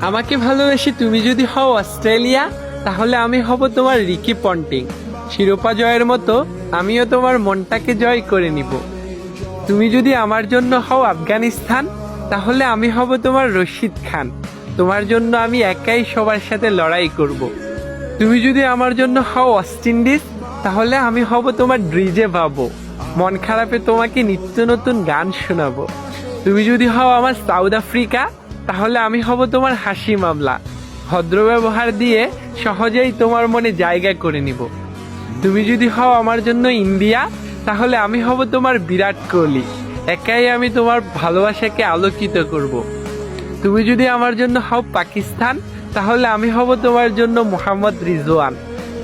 আমাকে ভালোবেসে তুমি যদি হও অস্ট্রেলিয়া, তাহলে আমি হব তোমার রিকি পন্টিং। শিরোপা জয়ের মতো আমিও তোমার মনটাকে জয় করে নিব। তুমি যদি আমার জন্য হও আফগানিস্তান, তাহলে আমি হব তোমার রশিদ খান। তোমার জন্য আমি একাই সবার সাথে লড়াই করব। তুমি যদি আমার জন্য হও ওয়েস্ট ইন্ডিজ, তাহলে আমি হব তোমার ড্রিজে বাবু। মন খারাপে তোমাকে নিত্য নতুন গান শোনাবো। তুমি যদি হও আমার সাউথ আফ্রিকা, তাহলে আমি হব তোমার হাসি মামলা। ভদ্র ব্যবহার দিয়ে সহজেই তোমার মনে জায়গা করে নিব। তুমি যদি হও আমার জন্য ইন্ডিয়া, তাহলে আমি হব তোমার বিরাট কোহলি। একাই আমি তোমার ভালোবাসাকে আলোকিত করব। তুমি যদি আমার জন্য হও পাকিস্তান, তাহলে আমি হব তোমার জন্য মোহাম্মদ রিজওয়ান।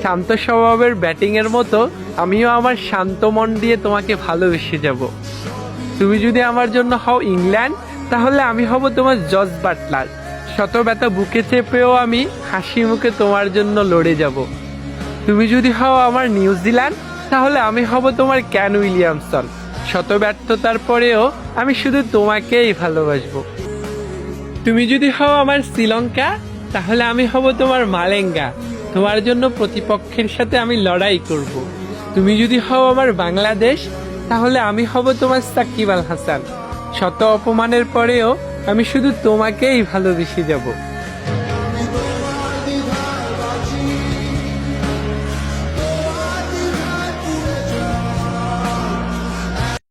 শান্ত স্বভাবের ব্যাটিংয়ের মতো আমিও আমার শান্ত মন দিয়ে তোমাকে ভালোবেসে যাব। তুমি যদি আমার জন্য হও ইংল্যান্ড, তাহলে আমি হব তোমার জস বাটলার। শত ব্যথা বুকে চেপেও আমি হাসি মুখে তোমার জন্য লড়ে যাব। তুমি যদি হও আমার নিউজিল্যান্ড, তাহলে আমি হব তোমার ক্যান উইলিয়ামসন। শত ব্যর্থতার পরেও আমি শুধু তোমাকেই ভালোবাসবো। তুমি যদি হও আমার শ্রীলঙ্কা, তাহলে আমি হব তোমার মালেঙ্গা। তোমার জন্য প্রতিপক্ষের সাথে আমি লড়াই করব। তুমি যদি হও আমার বাংলাদেশ, তাহলে আমি হব তোমার সাকিব আল হাসান। শত অপমানের পরেও আমি শুধু তোমাকেই ভালোবেসে যাব।